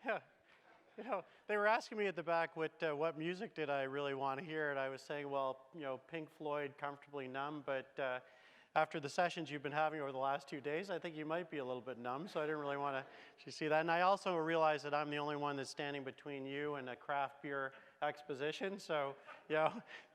Yeah. They were asking me at the back what music did I really want to hear, and I was saying, well, Pink Floyd, Comfortably Numb, but after the sessions you've been having over the last 2 days, I think you might be a little bit numb, so I didn't really want to see that. And I also realized that I'm the only one that's standing between you and a craft beer exposition, so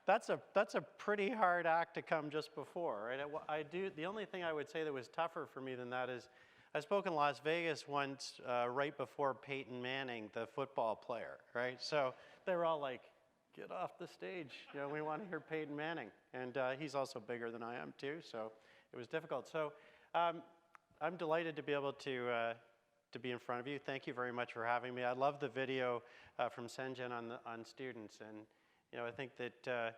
that's a pretty hard act to come just before, right? The only thing I would say that was tougher for me than that is I spoke in Las Vegas once right before Peyton Manning, the football player, right? So they were all like, get off the stage. We want to hear Peyton Manning. And he's also bigger than I am too, so it was difficult. So I'm delighted to be able to be in front of you. Thank you very much for having me. I love the video from Senjen on students. And I think that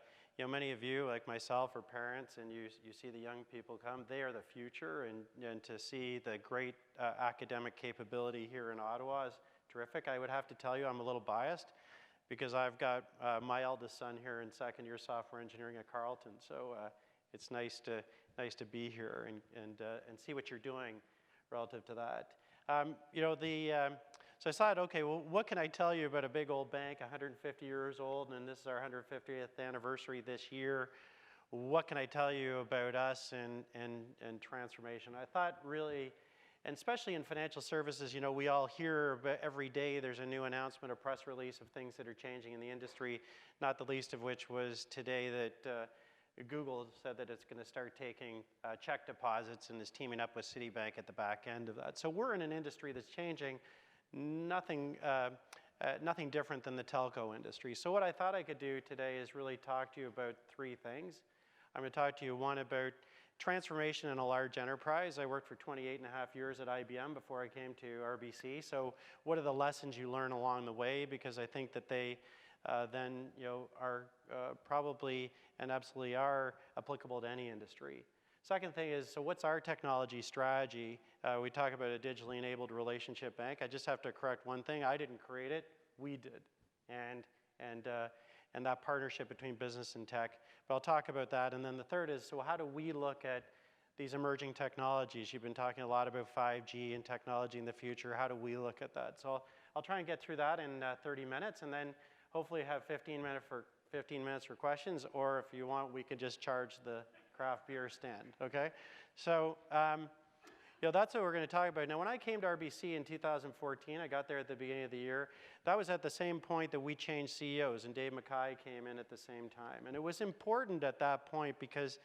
many of you, like myself, are parents, and you see the young people come. They are the future, and to see the great academic capability here in Ottawa is terrific. I would have to tell you I'm a little biased because I've got my eldest son here in second-year software engineering at Carleton, so it's nice to be here and see what you're doing relative to that. So I thought, okay, well, what can I tell you about a big old bank, 150 years old, and this is our 150th anniversary this year. What can I tell you about us and transformation? I thought really, and especially in financial services, we all hear every day there's a new announcement, a press release of things that are changing in the industry, not the least of which was today that Google said that it's going to start taking check deposits and is teaming up with Citibank at the back end of that. So we're in an industry that's changing. Nothing different than the telco industry. So what I thought I could do today is really talk to you about three things. I'm going to talk to you, one, about transformation in a large enterprise. I worked for 28 and a half years at IBM before I came to RBC. So what are the lessons you learn along the way? Because I think that they then are probably and absolutely are applicable to any industry. Second thing is, so what's our technology strategy? We talk about a digitally enabled relationship bank. I just have to correct one thing. I didn't create it. We did. And that partnership between business and tech. But I'll talk about that. And then the third is, so how do we look at these emerging technologies? You've been talking a lot about 5G and technology in the future. How do we look at that? So I'll try and get through that in 30 minutes, and then hopefully have 15 minutes for questions, or if you want, we can just charge the craft beer stand, okay? So, that's what we're going to talk about. Now, when I came to RBC in 2014, I got there at the beginning of the year, that was at the same point that we changed CEOs, and Dave Mackay came in at the same time. And it was important at that point because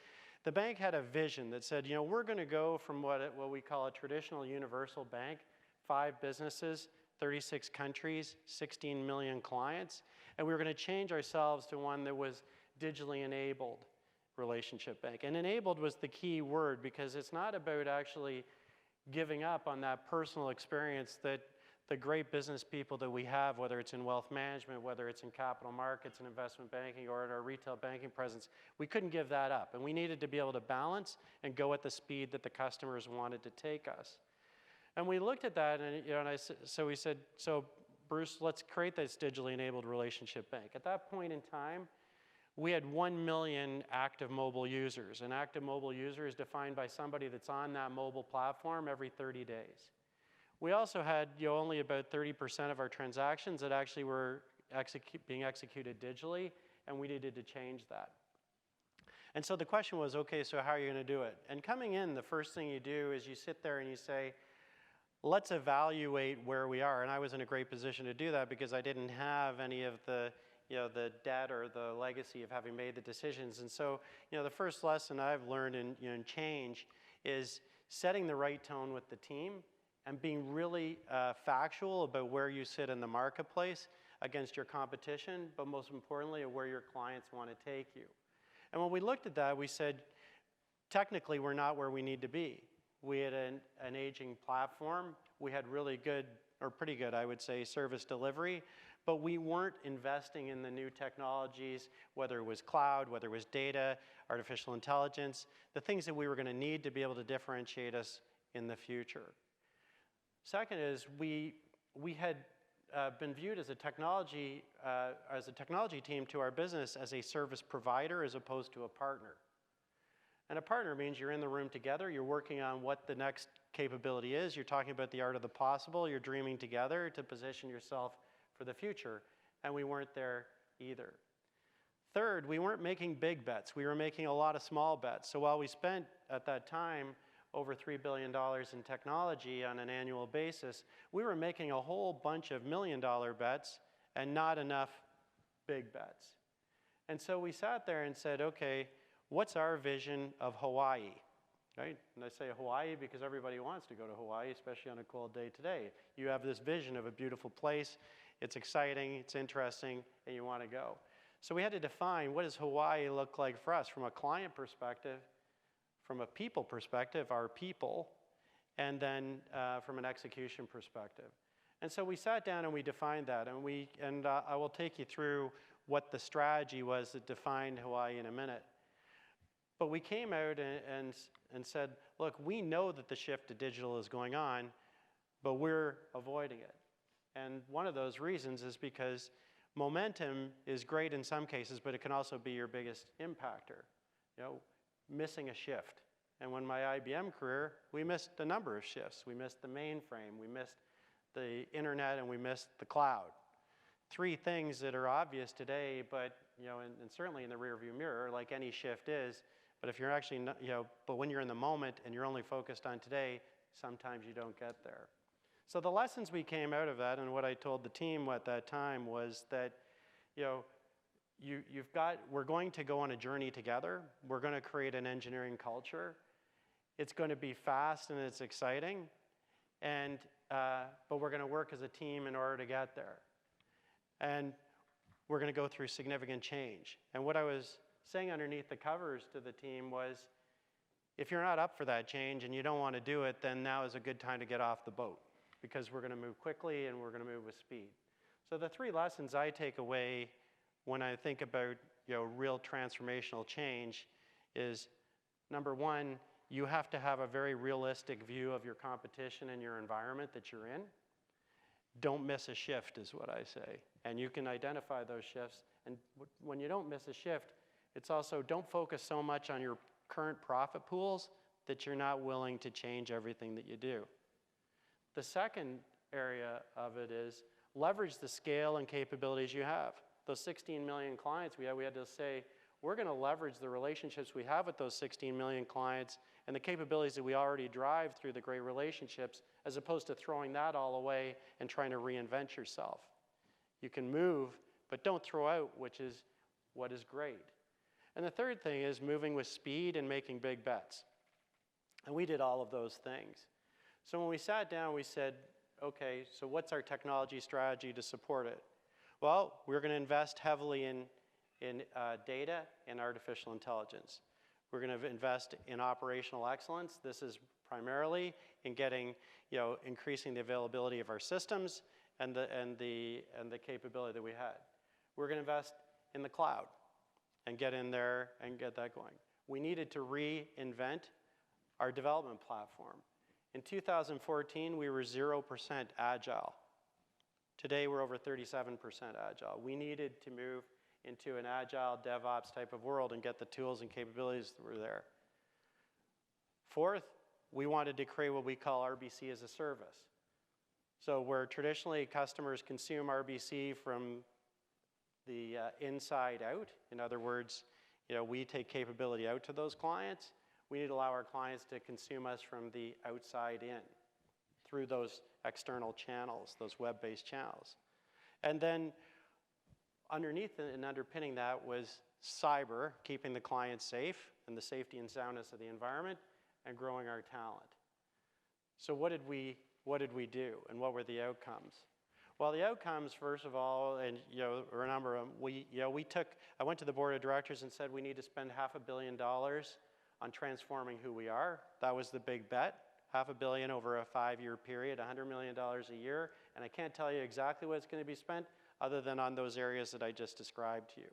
the bank had a vision that said, we're going to go from what we call a traditional universal bank, 5 businesses, 36 countries, 16 million clients, and we were going to change ourselves to one that was digitally enabled relationship bank. And enabled was the key word because it's not about actually giving up on that personal experience that the great business people that we have, whether it's in wealth management, whether it's in capital markets and investment banking or in our retail banking presence, we couldn't give that up. And we needed to be able to balance and go at the speed that the customers wanted to take us. And we looked at that, and so we said, so Bruce, let's create this digitally enabled relationship bank. At that point in time, we had 1 million active mobile users. An active mobile user is defined by somebody that's on that mobile platform every 30 days. We also had only about 30% of our transactions that actually were being executed digitally, and we needed to change that. And so the question was, okay, so how are you going to do it? And coming in, the first thing you do is you sit there and you say, let's evaluate where we are. And I was in a great position to do that because I didn't have any of the debt or the legacy of having made the decisions. And so, the first lesson I've learned in change is setting the right tone with the team and being really factual about where you sit in the marketplace against your competition, but most importantly, where your clients want to take you. And when we looked at that, we said, technically, we're not where we need to be. We had an aging platform. We had really good, or pretty good, I would say, service delivery, but we weren't investing in the new technologies, whether it was cloud, whether it was data, artificial intelligence, the things that we were going to need to be able to differentiate us in the future. Second is we had been viewed as a technology team to our business as a service provider as opposed to a partner. And a partner means you're in the room together, you're working on what the next capability is, you're talking about the art of the possible, you're dreaming together to position yourself for the future, and we weren't there either. Third, we weren't making big bets, we were making a lot of small bets. So while we spent at that time over $3 billion in technology on an annual basis, we were making a whole bunch of million-dollar bets and not enough big bets. And so we sat there and said, okay, what's our vision of Hawaii, right? And I say Hawaii because everybody wants to go to Hawaii, especially on a cold day today. You have this vision of a beautiful place, it's exciting, it's interesting, and you want to go. So we had to define what does Hawaii look like for us from a client perspective, from a people perspective, our people, and then from an execution perspective. And so we sat down and we defined that, and I will take you through what the strategy was that defined Hawaii in a minute. But we came out and said, look, we know that the shift to digital is going on, but we're avoiding it. And one of those reasons is because momentum is great in some cases, but it can also be your biggest impactor. You know, missing a shift. And when my IBM career, we missed a number of shifts. We missed the mainframe, we missed the internet, and we missed the cloud. Three things that are obvious today, but you know, and certainly in the rearview mirror, like any shift is. But if you're actually, not, you know, but when you're in the moment and you're only focused on today, sometimes you don't get there. So the lessons we came out of that, and what I told the team at that time was that, you know, we're going to go on a journey together. We're going to create an engineering culture. It's going to be fast and it's exciting, and but we're going to work as a team in order to get there. And we're going to go through significant change. And what I was saying underneath the covers to the team was, if you're not up for that change and you don't want to do it, then now is a good time to get off the boat, because we're going to move quickly and we're going to move with speed. So the three lessons I take away when I think about, you know, real transformational change is, number one, you have to have a very realistic view of your competition and your environment that you're in. Don't miss a shift is what I say. And you can identify those shifts. And when you don't miss a shift, it's also don't focus so much on your current profit pools that you're not willing to change everything that you do. The second area of it is leverage the scale and capabilities you have. Those 16 million clients we had to say, we're going to leverage the relationships we have with those 16 million clients and the capabilities that we already drive through the great relationships, as opposed to throwing that all away and trying to reinvent yourself. You can move, but don't throw out what is great. And the third thing is moving with speed and making big bets. And we did all of those things. So when we sat down, we said, okay, so what's our technology strategy to support it? Well, we're going to invest heavily in data and artificial intelligence. We're going to invest in operational excellence. This is primarily in getting, you know, increasing the availability of our systems and the capability that we had. We're going to invest in the cloud and get in there and get that going. We needed to reinvent our development platform. In 2014, we were 0% agile. Today, we're over 37% agile. We needed to move into an agile DevOps type of world and get the tools and capabilities that were there. Fourth, we wanted to create what we call RBC as a service. So where traditionally customers consume RBC from the inside out, in other words, you know, we take capability out to those clients, we need to allow our clients to consume us from the outside in through those external channels, those web-based channels. And then underneath and underpinning that was cyber, keeping the client safe and the safety and soundness of the environment, and growing our talent. So what did we do, and what were the outcomes? Well, the outcomes, first of all, and you know, a number of them, I went to the board of directors and said we need to spend $500 million on transforming who we are. That was the big bet. $500 million over a 5-year period, $100 million a year, and I can't tell you exactly what it's going to be spent other than on those areas that I just described to you.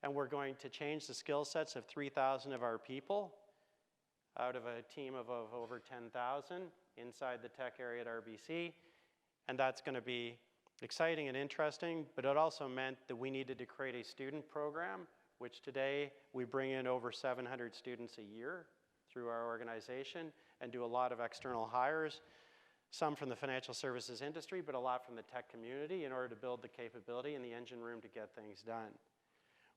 And we're going to change the skill sets of 3,000 of our people out of a team of over 10,000 inside the tech area at RBC, and that's going to be exciting and interesting, but it also meant that we needed to create a student program which today we bring in over 700 students a year through our organization and do a lot of external hires, some from the financial services industry, but a lot from the tech community in order to build the capability and the engine room to get things done.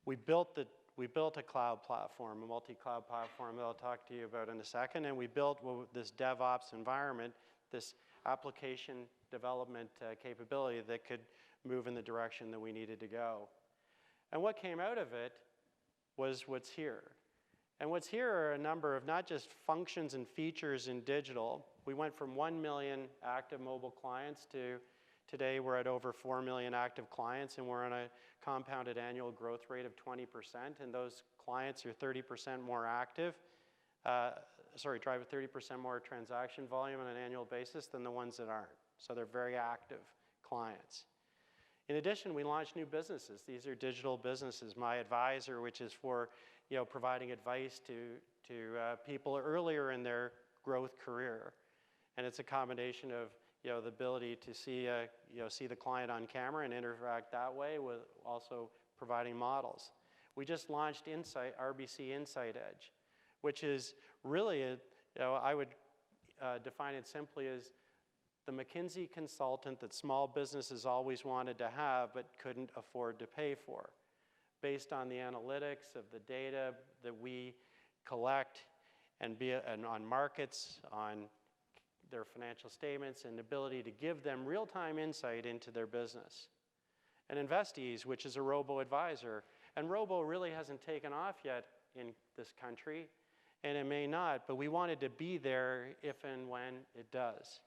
We built a cloud platform, a multi-cloud platform that I'll talk to you about in a second, and we built this DevOps environment, this application development capability that could move in the direction that we needed to go. And what came out of it was what's here. And what's here are a number of not just functions and features in digital. We went from 1 million active mobile clients to today we're at over 4 million active clients, and we're on a compounded annual growth rate of 20%, and those clients are 30% more active, drive a 30% more transaction volume on an annual basis than the ones that aren't. So they're very active clients. In addition, we launched new businesses. These are digital businesses. My Advisor, which is for providing advice to people earlier in their growth career. And it's a combination of the ability to see the client on camera and interact that way, with also providing models. We just launched RBC Insight Edge, which is really I would define it simply as the McKinsey consultant that small businesses always wanted to have but couldn't afford to pay for, based on the analytics of the data that we collect and on markets, on their financial statements, and ability to give them real-time insight into their business. And Investease, which is a robo-advisor. And robo really hasn't taken off yet in this country, and it may not, but we wanted to be there if and when it does.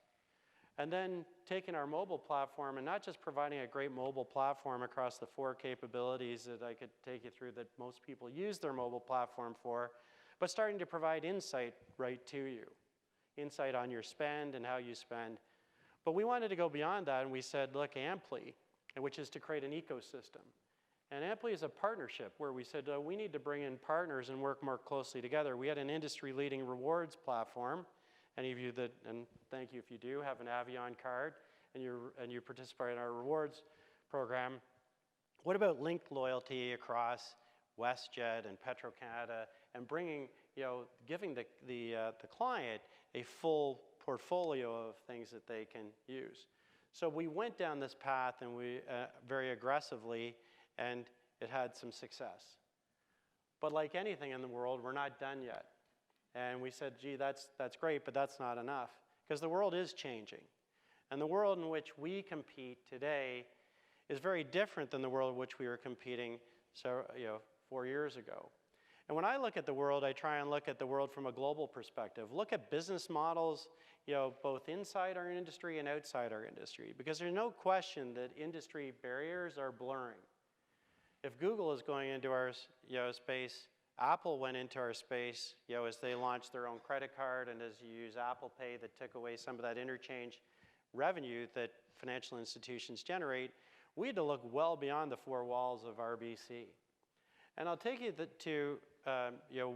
And then taking our mobile platform and not just providing a great mobile platform across the 4 capabilities that I could take you through that most people use their mobile platform for, but starting to provide insight right to you. Insight on your spend and how you spend. But we wanted to go beyond that, and we said, look, Amply, which is to create an ecosystem. And Amply is a partnership where we said we need to bring in partners and work more closely together. We had an industry-leading rewards platform. Any of you that, and thank you if you do, have an Avion card and you participate in our rewards program. What about linked loyalty across WestJet and Petro-Canada, and bringing, giving the client a full portfolio of things that they can use? So we went down this path, and we very aggressively, and it had some success. But like anything in the world, we're not done yet. And we said, gee, that's great, but that's not enough, because the world is changing. And the world in which we compete today is very different than the world in which we were competing 4 years ago. And when I look at the world, I try and look at the world from a global perspective. Look at business models, both inside our industry and outside our industry, because there's no question that industry barriers are blurring. If Google is going into our space, Apple went into our space as they launched their own credit card, and as you use Apple Pay that took away some of that interchange revenue that financial institutions generate. We had to look well beyond the 4 walls of RBC. And I'll take you to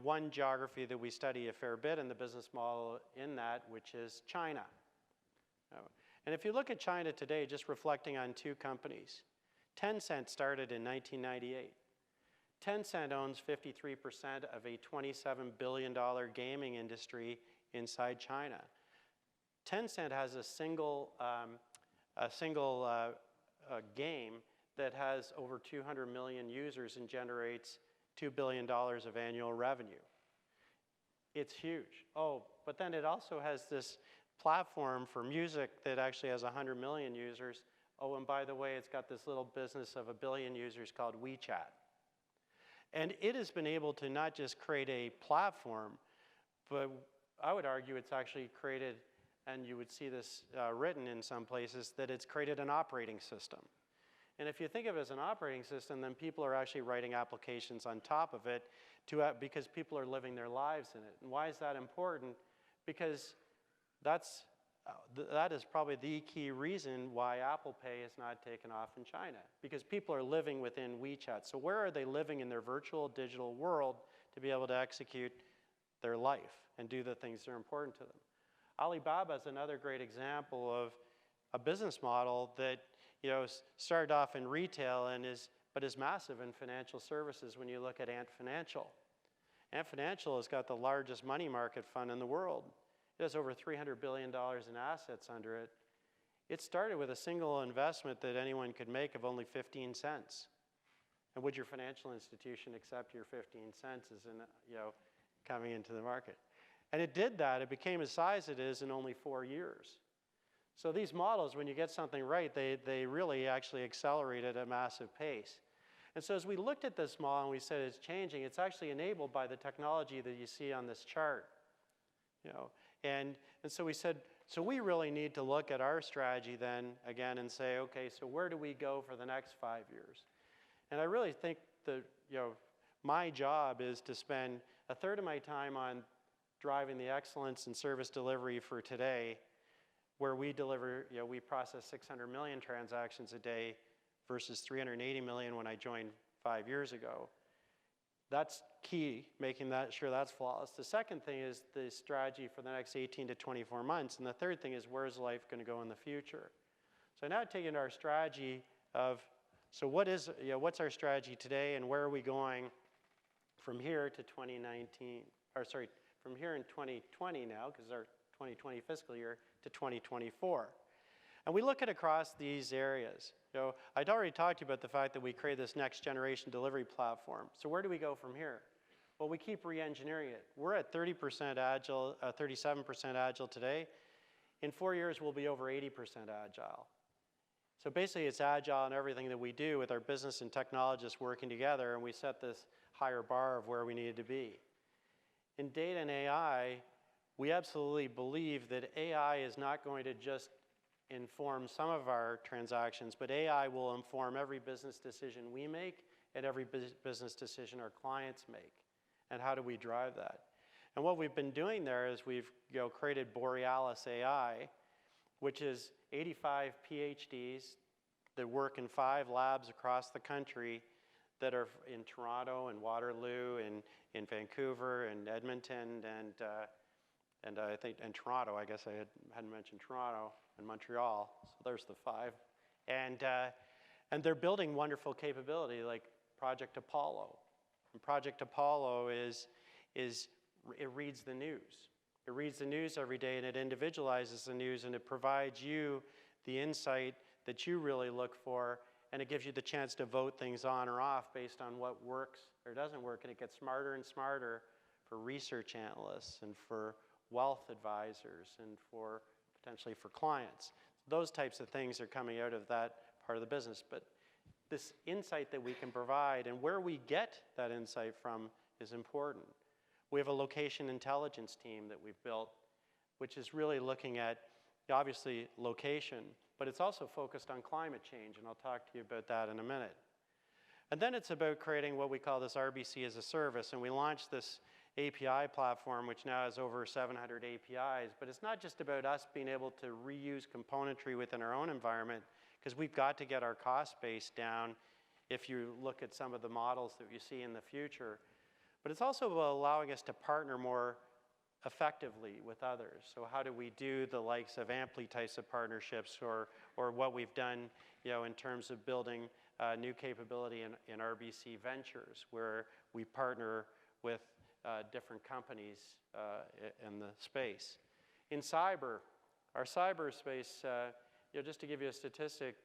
one geography that we study a fair bit in the business model in that, which is China. And if you look at China today, just reflecting on 2 companies, Tencent started in 1998. Tencent owns 53% of a $27 billion gaming industry inside China. Tencent has a single game that has over 200 million users and generates $2 billion of annual revenue. It's huge. Oh, but then it also has this platform for music that actually has 100 million users. Oh, and by the way, it's got this little business of 1 billion users called WeChat. And it has been able to not just create a platform, but I would argue it's actually created, and you would see this written in some places, that it's created an operating system. And if you think of it as an operating system, then people are actually writing applications on top of it because people are living their lives in it. And why is that important? Because that is probably the key reason why Apple Pay has not taken off in China, because people are living within WeChat. So where are they living in their virtual digital world to be able to execute their life and do the things that are important to them? Alibaba is another great example of a business model that started off in retail and is but is massive in financial services when you look at Ant Financial. Ant Financial has got the largest money market fund in the world. It has over $300 billion in assets under it. It started with a single investment that anyone could make of only 15 cents. And would your financial institution accept your 15 cents as coming into the market? And it did that. It became as size it is in only 4 years. So these models, when you get something right, they really actually accelerate at a massive pace. And so as we looked at this model and we said it's changing, it's actually enabled by the technology that you see on this chart. And so we said, so we really need to look at our strategy then again and say, okay, so where do we go for the next 5 years? And I really think that my job is to spend a third of my time on driving the excellence in service delivery for today, where we deliver, we process 600 million transactions a day versus 380 million when I joined 5 years ago. That's key, making sure that's flawless. The second thing is the strategy for the next 18 to 24 months. And the third thing is, where's life going to go in the future? So now taking our strategy of, so what's our strategy today and where are we going from here to 2019, or sorry, from here in 2020 now, because our 2020 fiscal year, to 2024. And we look at across these areas. I'd already talked to you about the fact that we created this next generation delivery platform. So where do we go from here? Well, we keep re-engineering it. We're at 30% agile, 37% agile today. In 4 years, we'll be over 80% agile. So basically, it's agile in everything that we do with our business and technologists working together, and we set this higher bar of where we needed to be. In data and AI, we absolutely believe that AI is not going to just inform some of our transactions, but AI will inform every business decision we make and every business decision our clients make. And how do we drive that? And what we've been doing there is we've created Borealis AI, which is 85 PhDs that work in 5 labs across the country that are in Toronto and Waterloo and in Vancouver and Edmonton and I think in Toronto. I guess I hadn't mentioned Toronto and Montreal. So there's the 5, and they're building wonderful capability like Project Apollo. And Project Apollo is it reads the news. It reads the news every day and it individualizes the news and it provides you the insight that you really look for, and it gives you the chance to vote things on or off based on what works or doesn't work, and it gets smarter and smarter for research analysts and for wealth advisors and for potentially for clients. Those types of things are coming out of that part of the business. But this insight that we can provide and where we get that insight from is important. We have a location intelligence team that we've built, which is really looking at, obviously, location, but it's also focused on climate change, and I'll talk to you about that in a minute. And then it's about creating what we call this RBC as a service, and we launched this API platform, which now has over 700 APIs, but it's not just about us being able to reuse componentry within our own environment, because we've got to get our cost base down if you look at some of the models that you see in the future. But it's also about allowing us to partner more effectively with others. So how do we do the likes of Ampli types of partnerships, or what we've done in terms of building new capability in RBC Ventures, where we partner with different companies in the space. In cyber, our cyberspace, just to give you a statistic,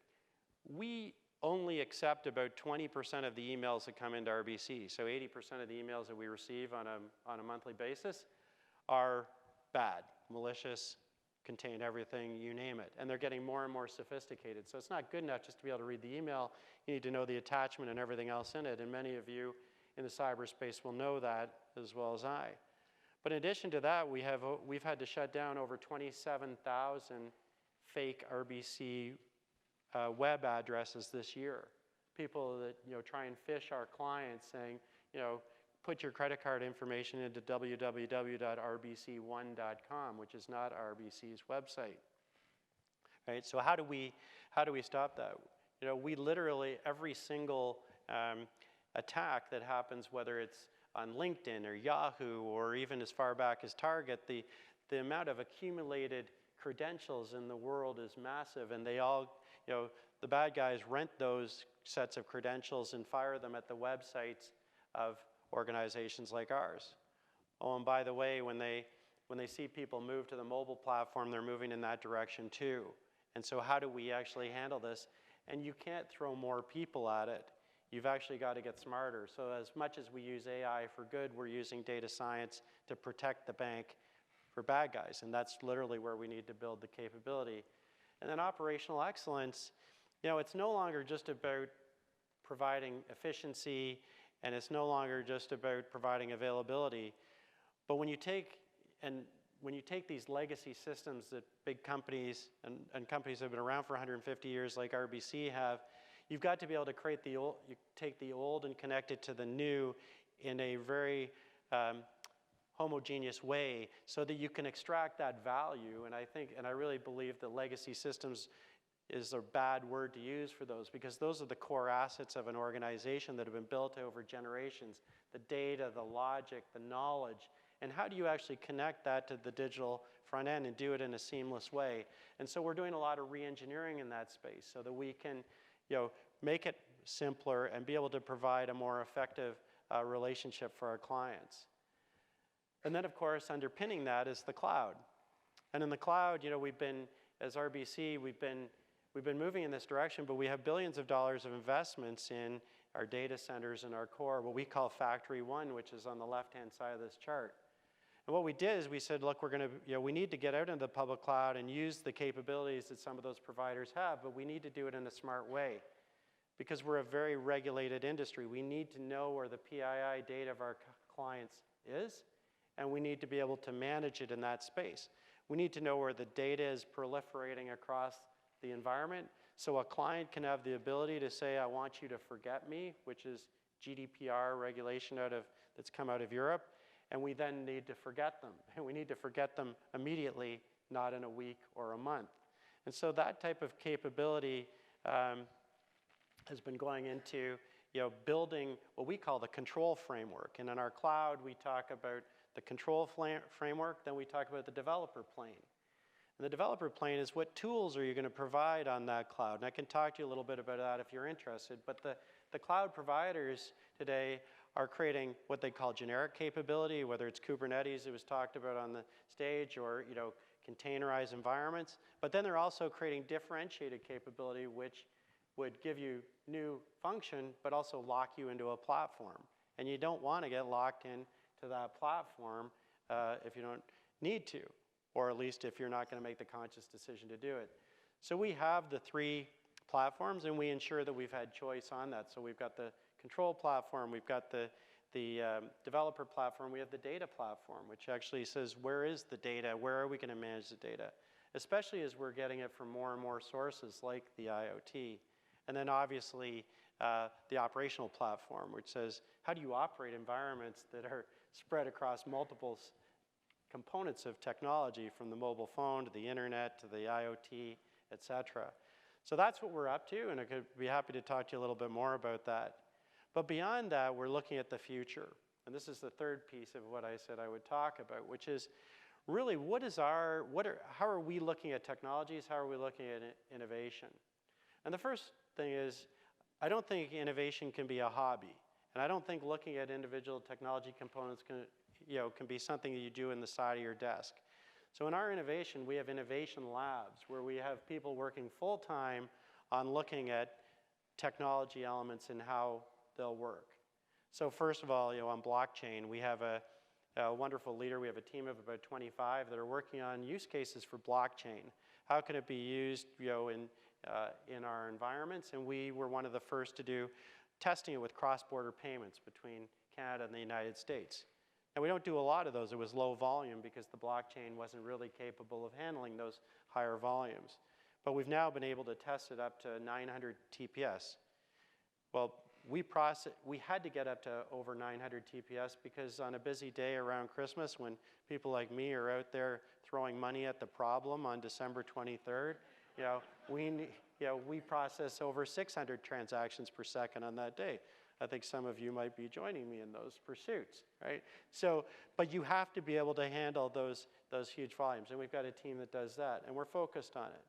we only accept about 20% of the emails that come into RBC. So 80% of the emails that we receive on a monthly basis are bad, malicious, contain everything, you name it. And they're getting more and more sophisticated. So it's not good enough just to be able to read the email. You need to know the attachment and everything else in it. And many of you in the cyberspace will know that as well as I. But in addition to that, we've had to shut down over 27,000 fake RBC web addresses this year. People that try and phish our clients saying, put your credit card information into www.rbc1.com, which is not RBC's website. Right? So how do we stop that? We literally, every single attack that happens, whether it's on LinkedIn or Yahoo or even as far back as Target, the amount of accumulated credentials in the world is massive, and they all, the bad guys rent those sets of credentials and fire them at the websites of organizations like ours. Oh, and by the way, when they see people move to the mobile platform, they're moving in that direction too. And so how do we actually handle this? And you can't throw more people at it. You've actually got to get smarter. So as much as we use AI for good, we're using data science to protect the bank for bad guys. And that's literally where we need to build the capability. And then operational excellence, it's no longer just about providing efficiency, and it's no longer just about providing availability. But when you take these legacy systems that big companies and companies that have been around for 150 years like RBC have, you've got to be able to take the old and connect it to the new in a very homogeneous way so that you can extract that value. And I really believe that legacy systems is a bad word to use for those, because those are the core assets of an organization that have been built over generations. The data, the logic, the knowledge. And how do you actually connect that to the digital front end and do it in a seamless way? And so we're doing a lot of re-engineering in that space so that we can make it simpler and be able to provide a more effective relationship for our clients. And then, of course, underpinning that is the cloud. And in the cloud, as RBC, we've been moving in this direction, but we have billions of dollars of investments in our data centers and our core, what we call Factory One, which is on the left-hand side of this chart. And what we did is we said, look, we need to get out into the public cloud and use the capabilities that some of those providers have, but we need to do it in a smart way because we're a very regulated industry. We need to know where the PII data of our clients is, and we need to be able to manage it in that space. We need to know where the data is proliferating across the environment, so a client can have the ability to say, I want you to forget me, which is GDPR regulation that's come out of Europe, and we then need to forget them. And we need to forget them immediately, not in a week or a month. And so that type of capability has been going into building what we call the control framework. And in our cloud, we talk about the control framework, then we talk about the developer plane. And the developer plane is what tools are you going to provide on that cloud? And I can talk to you a little bit about that if you're interested. But the cloud providers today are creating what they call generic capability, whether it's Kubernetes, it was talked about on the stage, or containerized environments. But then they're also creating differentiated capability, which would give you new function, but also lock you into a platform. And you don't want to get locked into that platform if you don't need to, or at least if you're not going to make the conscious decision to do it. So we have the three platforms, and we ensure that we've had choice on that. So we've got the control platform, we've got the developer platform, we have the data platform, which actually says where is the data, where are we going to manage the data, especially as we're getting it from more and more sources like the IoT. And then obviously the operational platform, which says how do you operate environments that are spread across multiple components of technology, from the mobile phone to the internet to the IoT, et cetera. So that's what we're up to, and I could be happy to talk to you a little bit more about that. But beyond that, we're looking at the future. And this is the third piece of what I said I would talk about, which is really how are we looking at technologies? How are we looking at innovation? And the first thing is, I don't think innovation can be a hobby. And I don't think looking at individual technology components can be something that you do in the side of your desk. So in our innovation, we have innovation labs where we have people working full-time on looking at technology elements and how they'll work. So first of all, on blockchain, we have a wonderful leader. We have a team of about 25 that are working on use cases for blockchain. How can it be used in our environments? And we were one of the first to do testing it with cross-border payments between Canada and the United States. And we don't do a lot of those. It was low volume because the blockchain wasn't really capable of handling those higher volumes. But we've now been able to test it up to 900 TPS. Well, we had to get up to over 900 TPS because on a busy day around Christmas, when people like me are out there throwing money at the problem on December 23rd, we process over 600 transactions per second on that day. I think some of you might be joining me in those pursuits, right? So, but you have to be able to handle those huge volumes, and we've got a team that does that, and we're focused on it.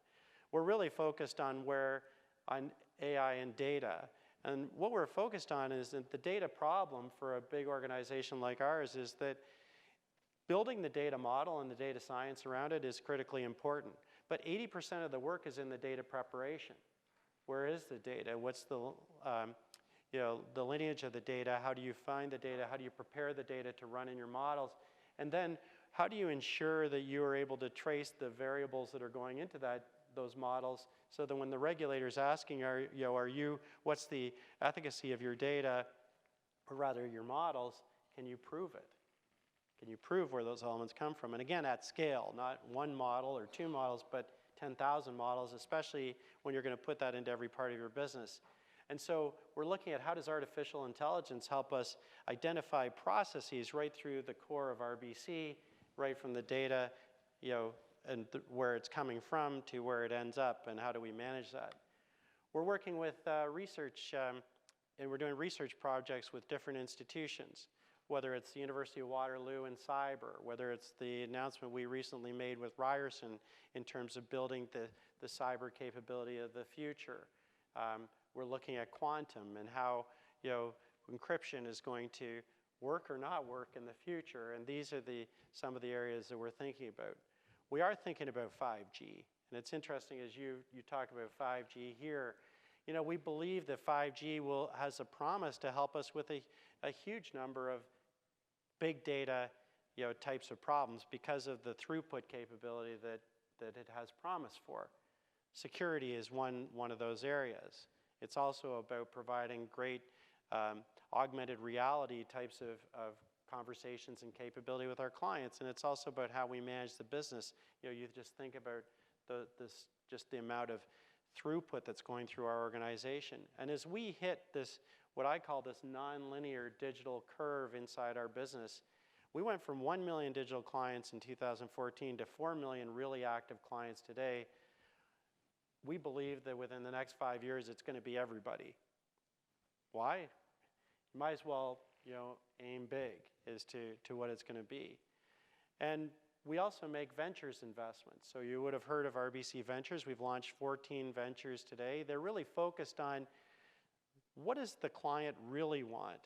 We're really focused on where on AI and data. And what we're focused on is that the data problem for a big organization like ours is that building the data model and the data science around it is critically important. But 80% of the work is in the data preparation. Where is the data? What's the, the lineage of the data? How do you find the data? How do you prepare the data to run in your models? And then how do you ensure that you are able to trace the variables that are going into those models so that when the regulator's asking, what's the efficacy of your data, or rather your models, can you prove it? Can you prove where those elements come from? And again, at scale, not one model or two models, but 10,000 models, especially when you're going to put that into every part of your business. And so we're looking at how does artificial intelligence help us identify processes right through the core of RBC, right from the data, and where it's coming from to where it ends up, and how do we manage that? We're working with research, and we're doing research projects with different institutions, whether it's the University of Waterloo in cyber, whether it's the announcement we recently made with Ryerson in terms of building the cyber capability of the future. We're looking at quantum and how encryption is going to work or not work in the future, and these are some of the areas that we're thinking about. We are thinking about 5G, and it's interesting as you talk about 5G here. We believe that 5G has a promise to help us with a huge number of big data types of problems because of the throughput capability that it has promise for. Security is one of those areas. It's also about providing great augmented reality types of conversations and capability with our clients, and it's also about how we manage the business. You just think about just the amount of throughput that's going through our organization. And as we hit this, what I call this nonlinear digital curve inside our business, we went from 1 million digital clients in 2014 to 4 million really active clients today. We believe that within the next 5 years, it's going to be everybody. Why? You might as well, aim big as to what it's going to be. And we also make ventures investments. So you would have heard of RBC Ventures. We've launched 14 ventures today. They're really focused on what does the client really want?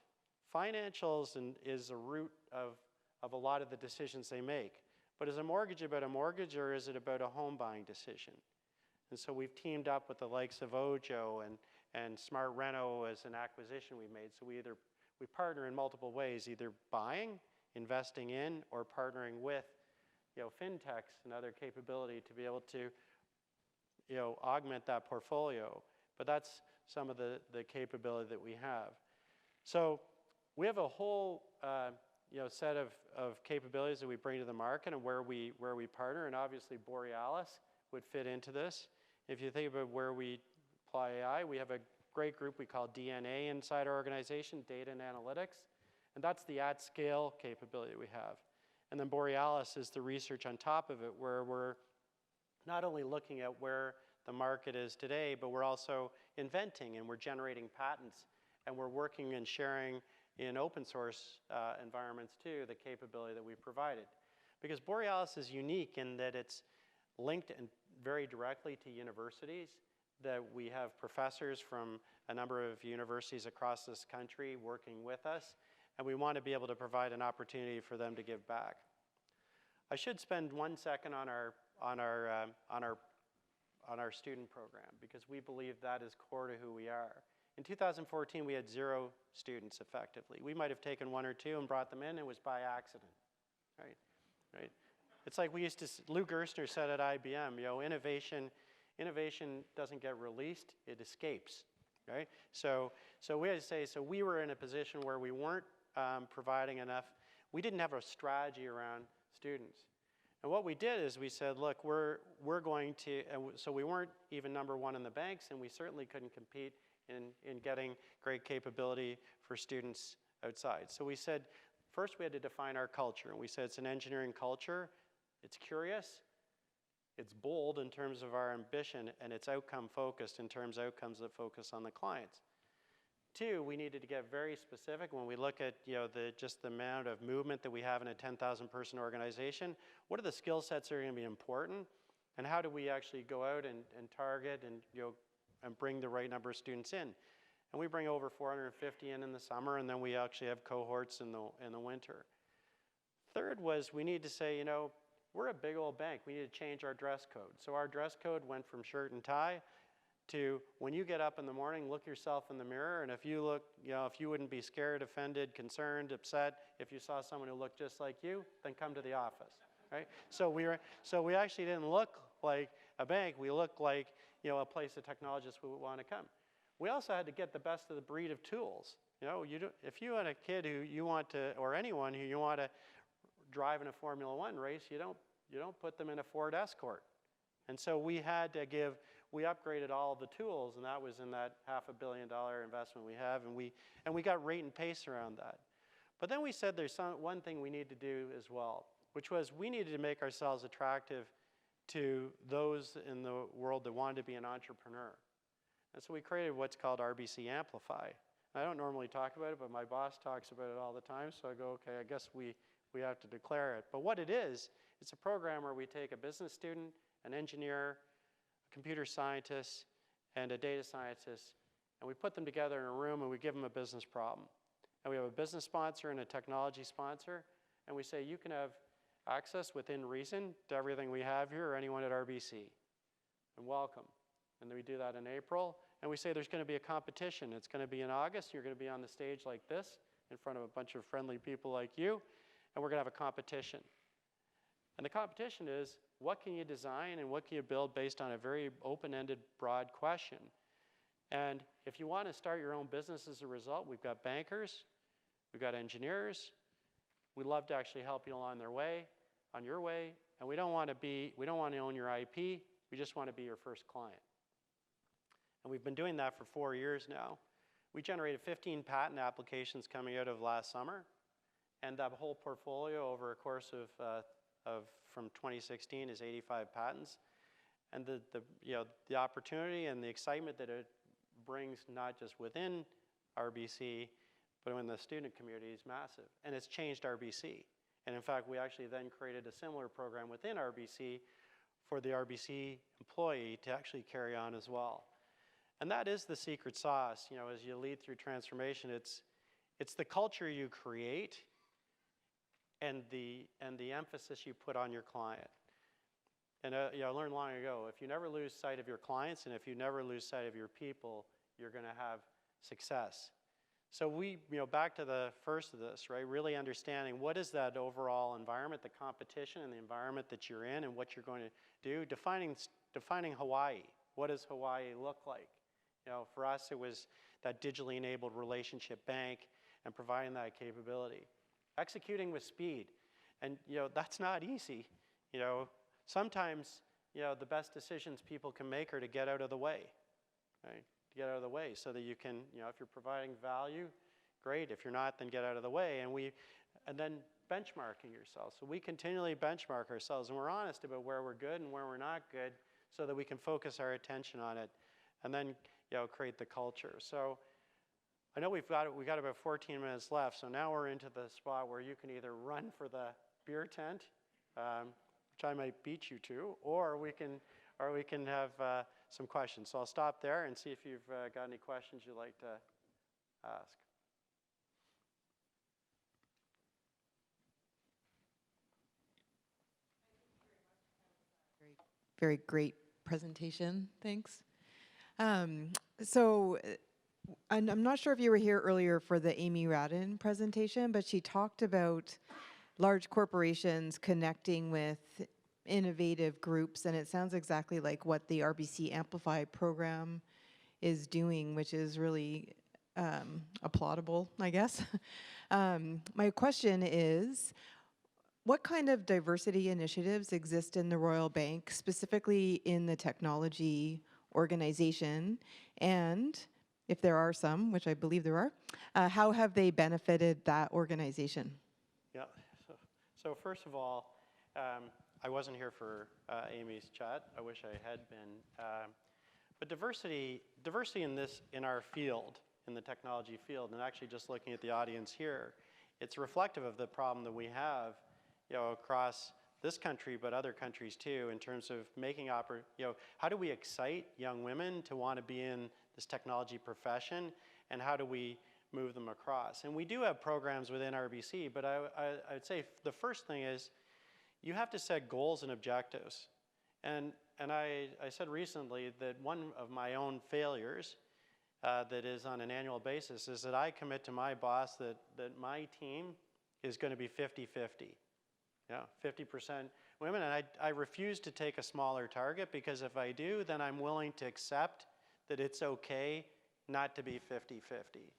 Financials is a root of a lot of the decisions they make. But is a mortgage about a mortgage, or is it about a home buying decision? And so we've teamed up with the likes of Ojo and Smart Reno as an acquisition we made. So we partner in multiple ways, either buying, investing in, or partnering with fintechs and other capability to be able to augment that portfolio. But that's some of the capability that we have. So we have a whole set of capabilities that we bring to the market and where we partner, and obviously Borealis would fit into this. If you think about where we apply AI, we have a great group we call DNA inside our organization, Data and Analytics, and that's the at-scale capability we have. And then Borealis is the research on top of it, where we're not only looking at where the market is today, but we're also inventing, and we're generating patents, and we're working and sharing in open source environments too, the capability that we've provided. Because Borealis is unique in that it's linked very directly to universities, that we have professors from a number of universities across this country working with us, and we want to be able to provide an opportunity for them to give back. I should spend 1 second on our student program, because we believe that is core to who we are. In 2014, we had 0 students effectively. We might have taken 1 or 2 and brought them in, and it was by accident, right? It's like Lou Gerstner said at IBM, innovation doesn't get released, it escapes, right? So we had to say, so we were in a position where we weren't providing enough. We didn't have a strategy around students. And what we did is we said, look, we're going to, and so we weren't even #1 in the banks, and we certainly couldn't compete in getting great capability for students outside. So we said, first we had to define our culture, and we said it's an engineering culture, it's curious, it's bold in terms of our ambition, and it's outcome focused in terms of outcomes that focus on the clients. 2, we needed to get very specific when we look at just the amount of movement that we have in a 10,000 person organization. What are the skill sets that are going to be important, and how do we actually go out and target and and bring the right number of students in. And we bring over 450 in the summer, and then we actually have cohorts in the winter. Third was we need to say, you know, we're a big old bank. We need to change our dress code. So our dress code went from shirt and tie to when you get up in the morning, look yourself in the mirror, and if you look, you know, if you wouldn't be scared, offended, concerned, upset, if you saw someone who looked just like you, then come to the office, right? So we actually didn't look like a bank. We looked like, you know, a place that technologists would want to come. We also had to get the best of the breed of tools. You know, if you had a kid who you want to, or anyone who you want to drive in a Formula One race, you don't put them in a Ford Escort. And so we upgraded all the tools, and that was in that $500 million investment we have, and we got rate and pace around that. But then we said there's one thing we need to do as well, which was we needed to make ourselves attractive to those in the world that wanted to be an entrepreneur. And so we created what's called RBC Amplify. I don't normally talk about it, but my boss talks about it all the time, so I go, okay, I guess we have to declare it. But what it is, it's a program where we take a business student, an engineer, a computer scientist, and a data scientist, and we put them together in a room and we give them a business problem. And we have a business sponsor and a technology sponsor, and we say you can have access within reason to everything we have here or anyone at RBC. And welcome. And then we do that in April, and we say there's going to be a competition. It's going to be in August. You're going to be on the stage like this in front of a bunch of friendly people like you, and we're going to have a competition. And the competition is, what can you design and what can you build based on a very open-ended, broad question? And if you want to start your own business as a result, we've got bankers, we've got engineers. We'd love to actually help you along on your way, and we don't want to own your IP. We just want to be your first client. And we've been doing that for 4 years now. We generated 15 patent applications coming out of last summer, and that whole portfolio over a course of from 2016 is 85 patents. And the opportunity and the excitement that it brings, not just within RBC, but in the student community is massive. And it's changed RBC. And in fact, we actually then created a similar program within RBC for the RBC employee to actually carry on as well. And that is the secret sauce. You know, as you lead through transformation, it's the culture you create and the emphasis you put on your client. And I learned long ago, if you never lose sight of your clients and if you never lose sight of your people, you're going to have success. So back to the first of this, right? Really understanding what is that overall environment, the competition and the environment that you're in and what you're going to do. Defining Hawaii. What does Hawaii look like? You know, for us, it was that digitally enabled relationship bank and providing that capability. Executing with speed. And, you know, that's not easy. You know, sometimes, you know, the best decisions people can make are to get out of the way, right? To get out of the way so that you can, you know, if you're providing value, great. If you're not, then get out of the way. And then benchmarking yourself. So we continually benchmark ourselves, and we're honest about where we're good and where we're not good so that we can focus our attention on it and then, you know, create the culture. So I know we got about 14 minutes left, so now we're into the spot where you can either run for the beer tent, which I might beat you to, or we can have some questions. So I'll stop there and see if you've got any questions you'd like to ask. Very great presentation, thanks. So I'm not sure if you were here earlier for the Amy Radin presentation, but she talked about large corporations connecting with innovative groups, and it sounds exactly like what the RBC Amplify program is doing, which is really applaudable, I guess. My question is, what kind of diversity initiatives exist in the Royal Bank, specifically in the technology organization? And if there are some, which I believe there are, how have they benefited that organization? Yeah, so first of all, I wasn't here for Amy's chat. I wish I had been. But diversity in our field, in the technology field, and actually just looking at the audience here, it's reflective of the problem that we have, you know, across this country, but other countries too, in terms of making how do we excite young women to want to be in this technology profession, and how do we move them across? And we do have programs within RBC, but I'd say the first thing is you have to set goals and objectives. And I said recently that one of my own failures that is on an annual basis is that I commit to my boss that my team is going to be 50-50. 50% women, and I refuse to take a smaller target, because if I do, then I'm willing to accept that it's okay not to be 50-50,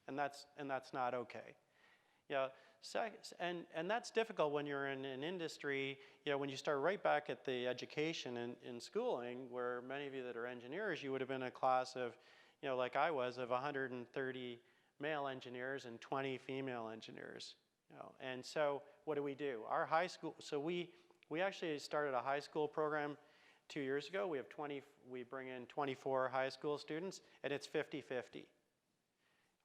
and that's not okay. And that's difficult when you're in an industry, when you start right back at the education and in schooling, where many of you that are engineers, you would have been a class of, like I was, of 130 male engineers and 20 female engineers. And so what do? Our high school, so we actually started a high school program 2 years ago. We bring in 24 high school students, and it's 50-50.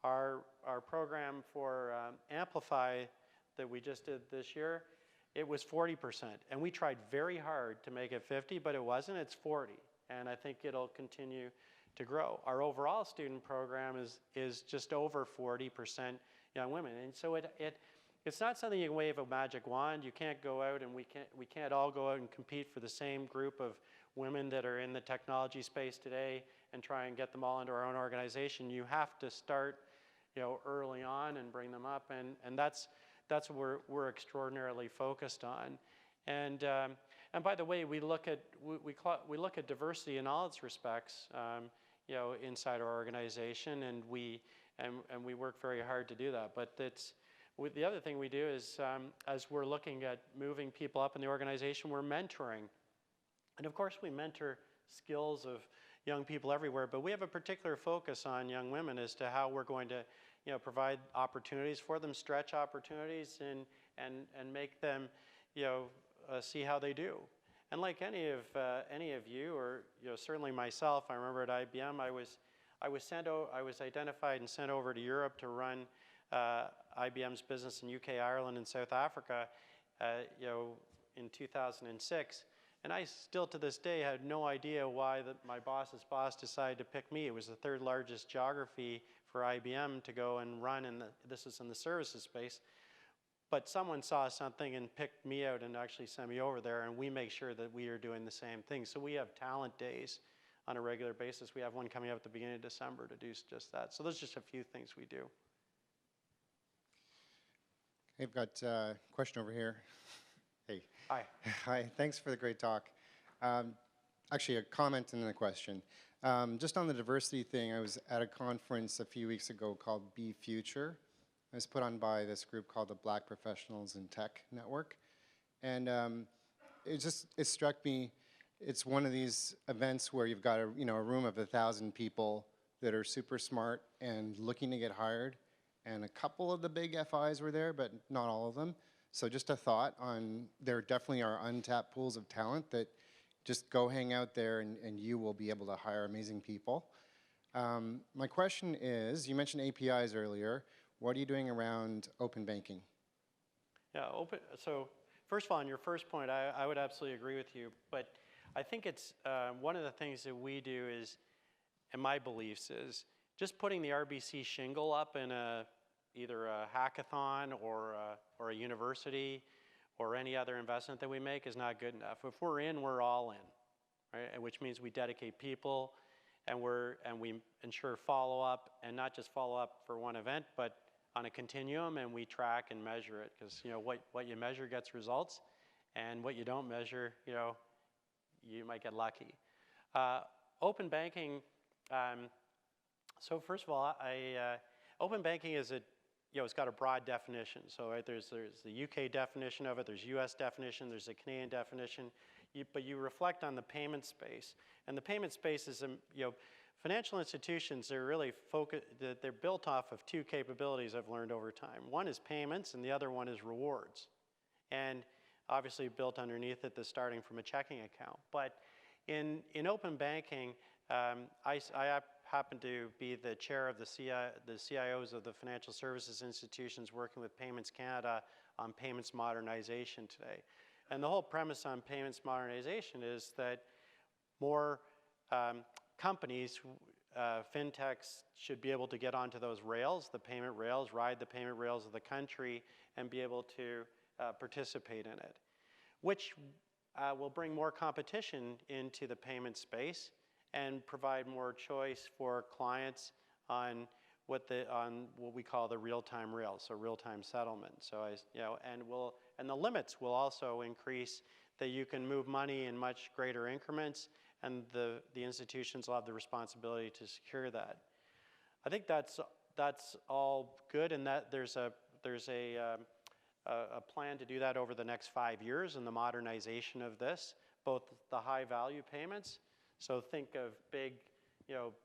Our program for Amplify that we just did this year, it was 40%. And we tried very hard to make it 50, but it wasn't. It's 40. And I think it'll continue to grow. Our overall student program is just over 40% young women. And so it's not something you can wave a magic wand. You can't go out, and we can't all go out and compete for the same group of women that are in the technology space today and try and get them all into our own organization. You have to start, early on and bring them up, and that's what we're extraordinarily focused on. And by the way, we look at diversity in all its respects, inside our organization, and we work very hard to do that. But the other thing we do is, as we're looking at moving people up in the organization, we're mentoring. And of course, we mentor skills of young people everywhere, but we have a particular focus on young women as to how we're going to, provide opportunities for them, stretch opportunities, and make them, see how they do. And like any of you, or certainly myself, I remember at IBM, I was identified and sent over to Europe to run IBM's business in UK, Ireland, and South Africa, in 2006. And I still, to this day, had no idea why my boss's boss decided to pick me. It was the third largest geography for IBM to go and run, this is in the services space. But someone saw something and picked me out and actually sent me over there, and we make sure that we are doing the same thing. So we have talent days on a regular basis. We have one coming up at the beginning of December to do just that. So those are just a few things we do. I've got a question over here. Hey. Hi. Hi, thanks for the great talk. Actually, a comment and then a question. Just on the diversity thing, I was at a conference a few weeks ago called Be Future. It was put on by this group called the Black Professionals in Tech Network. And it struck me, it's one of these events where you've got a room of 1,000 people that are super smart and looking to get hired. And a couple of the big FIs were there, but not all of them. So just a thought on, there definitely are untapped pools of talent that just go hang out there and you will be able to hire amazing people. My question is, you mentioned APIs earlier. What are you doing around open banking? Yeah, so first of all, on your first point, I would absolutely agree with you. But I think it's one of the things that we do is, and my beliefs is, just putting the RBC shingle up in either a hackathon or a university or any other investment that we make is not good enough. If we're in, we're all in, right? Which means we dedicate people, and we ensure follow-up, and not just follow-up for one event, but on a continuum, and we track and measure it, because what you measure gets results, and what you don't measure, you might get lucky. Open banking. So first of all, open banking is it's got a broad definition. So right, there's the UK definition of it, there's US definition, there's a Canadian definition, but you reflect on the payment space. And the payment space is, financial institutions are really they're built off of two capabilities I've learned over time. One is payments, and the other one is rewards. And obviously built underneath it, starting from a checking account. But in open banking, I happen to be the chair of the CIOs of the financial services institutions working with Payments Canada on payments modernization today. And the whole premise on payments modernization is that more companies, fintechs, should be able to get onto those rails, the payment rails, ride the payment rails of the country, and be able to participate in it, which will bring more competition into the payment space and provide more choice for clients on what we call the real-time rails, so real-time settlement. So and the limits will also increase, that you can move money in much greater increments, and the institutions will have the responsibility to secure that. I think that's all good, and that there's a plan to do that over the next 5 years in the modernization of this, both the high-value payments. So think of big,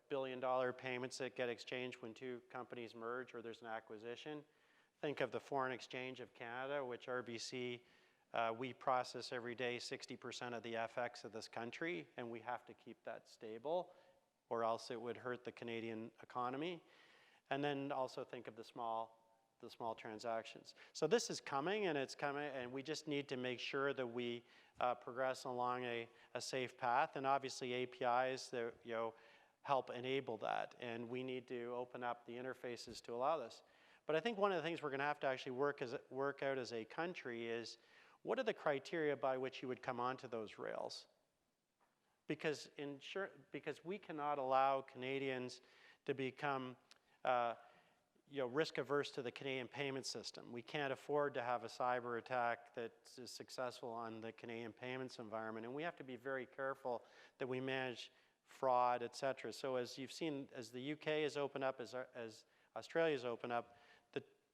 billion-dollar payments that get exchanged when two companies merge or there's an acquisition. Think of the foreign exchange of Canada, which RBC, we process every day 60% of the FX of this country, and we have to keep that stable, or else it would hurt the Canadian economy. And then also think of the small transactions. So this is coming, and it's coming, and we just need to make sure that we progress along a safe path. And obviously APIs that help enable that, and we need to open up the interfaces to allow this. But I think one of the things we're going to have to actually work out as a country is, what are the criteria by which you would come onto those rails? Because we cannot allow Canadians to become risk averse to the Canadian payment system. We can't afford to have a cyber attack that is successful on the Canadian payments environment, and we have to be very careful that we manage fraud, et cetera. So as you've seen, as the UK has opened up, as Australia's opened up,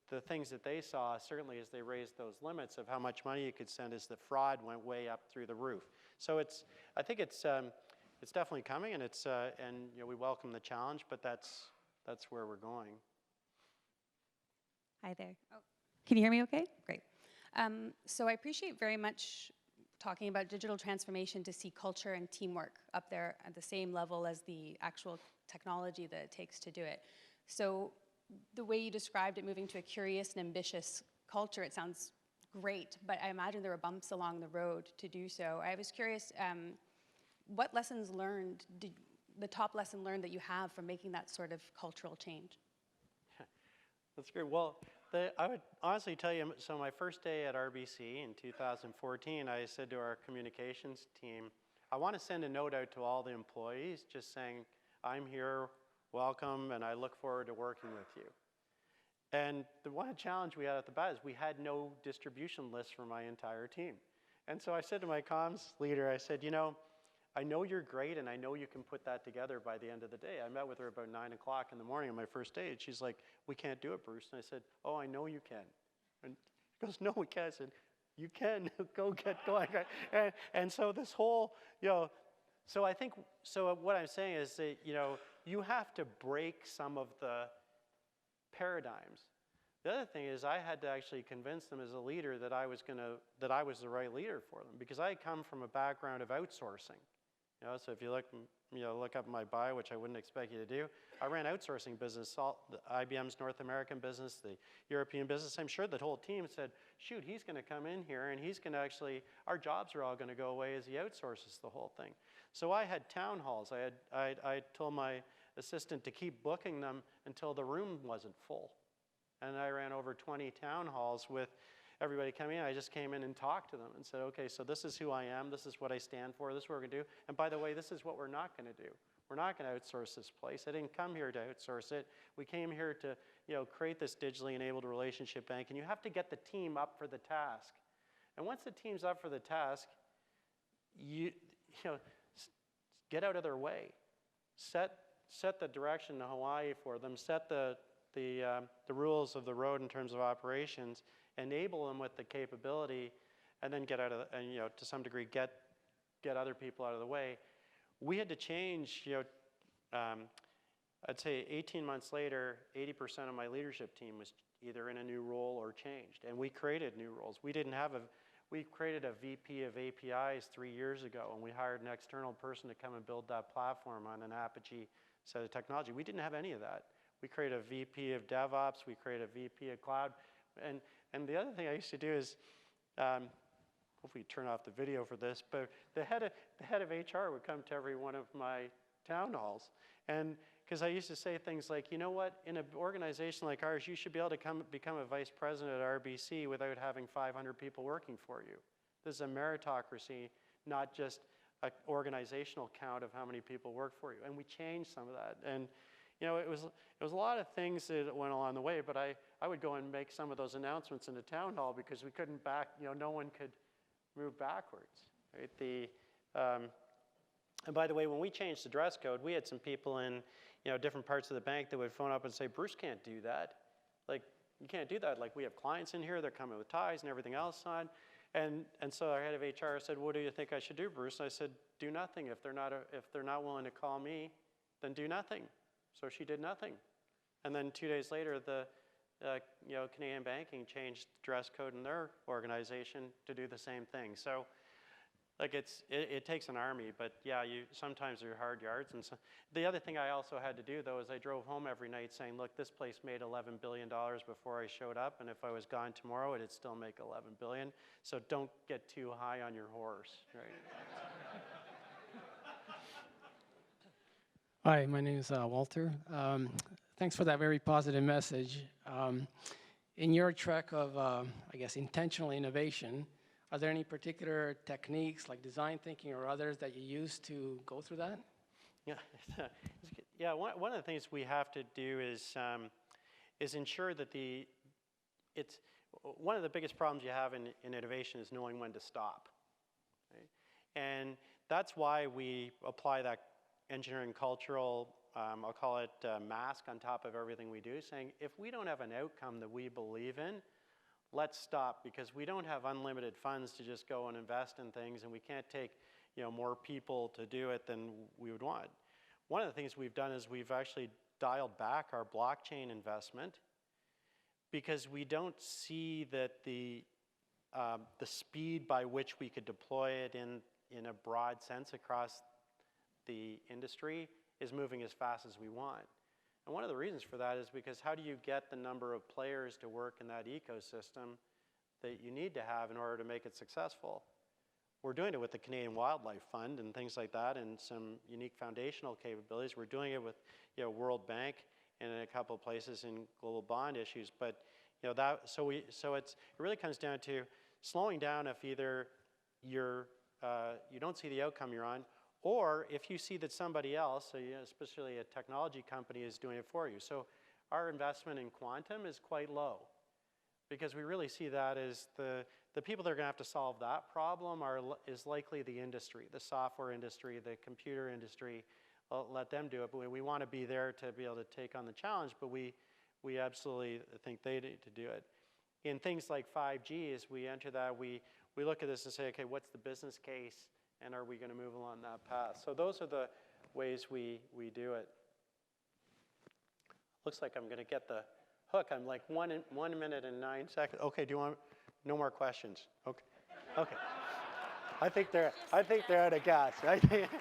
the things that they saw, certainly as they raised those limits of how much money you could send, is the fraud went way up through the roof. So I think it's definitely coming, and we welcome the challenge, but that's where we're going. Hi there. Oh, can you hear me okay? Great. So I appreciate very much talking about digital transformation to see culture and teamwork up there at the same level as the actual technology that it takes to do it. So the way you described it, moving to a curious and ambitious culture, it sounds great, but I imagine there were bumps along the road to do so. I was curious, what lessons learned, the top lesson learned that you have from making that sort of cultural change? That's great. Well, I would honestly tell you, so my first day at RBC in 2014, I said to our communications team, I want to send a note out to all the employees just saying, I'm here, welcome, and I look forward to working with you. And the one challenge we had at the bat is we had no distribution list for my entire team. And so I said to my comms leader, I said, I know you're great, and I know you can put that together by the end of the day. I met with her about 9 o'clock in the morning on my first day, and she's like, we can't do it, Bruce. And I said, oh, I know you can. And she goes, no, we can't. I said, you can. Go get going. And so this whole, so I think, so what I'm saying is that, you have to break some of the paradigms. The other thing is I had to actually convince them as a leader that I was the right leader for them, because I come from a background of outsourcing. So if you look up my bio, which I wouldn't expect you to do, I ran outsourcing business, IBM's North American business, the European business. I'm sure the whole team said, shoot, he's going to come in here and he's going to our jobs are all going to go away as he outsources the whole thing. So I had town halls. I told my assistant to keep booking them until the room wasn't full. And I ran over 20 town halls with everybody coming in. I just came in and talked to them and said, okay, so this is who I am, this is what I stand for, this is what we're going to do. And by the way, this is what we're not going to do. We're not going to outsource this place. I didn't come here to outsource it. We came here to create this digitally enabled relationship bank, and you have to get the team up for the task. And once the team's up for the task, get out of their way. Set the direction to Hawaii for them, set the rules of the road in terms of operations, enable them with the capability, and then get out of to some degree get other people out of the way. We had to change, I'd say 18 months later, 80% of my leadership team was either in a new role or changed, and we created new roles. We created a VP of APIs 3 years ago, and we hired an external person to come and build that platform on an Apogee set of technology. We didn't have any of that. We created a VP of DevOps, we created a VP of Cloud, and the other thing I used to do is, hopefully turn off the video for this, but the head of HR would come to every one of my town halls. And because I used to say things like, you know what, in an organization like ours, you should be able to become a vice president at RBC without having 500 people working for you. This is a meritocracy, not just an organizational count of how many people work for you. And we changed some of that. And you know, it was a lot of things that went along the way, but I would go and make some of those announcements in the town hall because we couldn't no one could move backwards, right? And by the way, when we changed the dress code, we had some people in, different parts of the bank that would phone up and say, Bruce can't do that. Like, you can't do that. Like, we have clients in here, they're coming with ties and everything else on. And so our head of HR said, what do you think I should do, Bruce? And I said, do nothing. If they're not willing to call me, then do nothing. So she did nothing. And then 2 days later, the Canadian Banking changed the dress code in their organization to do the same thing. So like it takes an army, but yeah, sometimes they're hard yards. And so, the other thing I also had to do though is I drove home every night saying, look, this place made $11 billion before I showed up, and if I was gone tomorrow, it'd still make $11 billion. So don't get too high on your horse, right? Hi, my name is Walter. Thanks for that very positive message. In your track of, I guess, intentional innovation, are there any particular techniques like design thinking or others that you use to go through that? Yeah. One of the things we have to do is ensure that one of the biggest problems you have in innovation is knowing when to stop. Right? And that's why we apply that engineering cultural, I'll call it mask on top of everything we do, saying if we don't have an outcome that we believe in, let's stop, because we don't have unlimited funds to just go and invest in things, and we can't take more people to do it than we would want. One of the things we've done is we've actually dialed back our blockchain investment because we don't see that the speed by which we could deploy it in a broad sense across the industry is moving as fast as we want. And one of the reasons for that is because how do you get the number of players to work in that ecosystem that you need to have in order to make it successful? We're doing it with the Canadian Wildlife Fund and things like that, and some unique foundational capabilities. We're doing it with World Bank and in a couple of places in global bond issues. But it really comes down to slowing down if either you don't see the outcome you're on, or if you see that somebody else, especially a technology company, is doing it for you. So our investment in quantum is quite low because we really see that as the people that are going to have to solve that problem is likely the industry, the software industry, the computer industry. Let them do it, but we want to be there to be able to take on the challenge, but we absolutely think they need to do it. In things like 5G, as we enter that, we look at this and say, okay, what's the business case? And are we going to move along that path? So those are the ways we do it. Looks like I'm going to get the hook. I'm like 1 minute and 9 seconds. Okay, do you want no more questions? Okay. Okay. I think they're out of gas. Right? Thanks.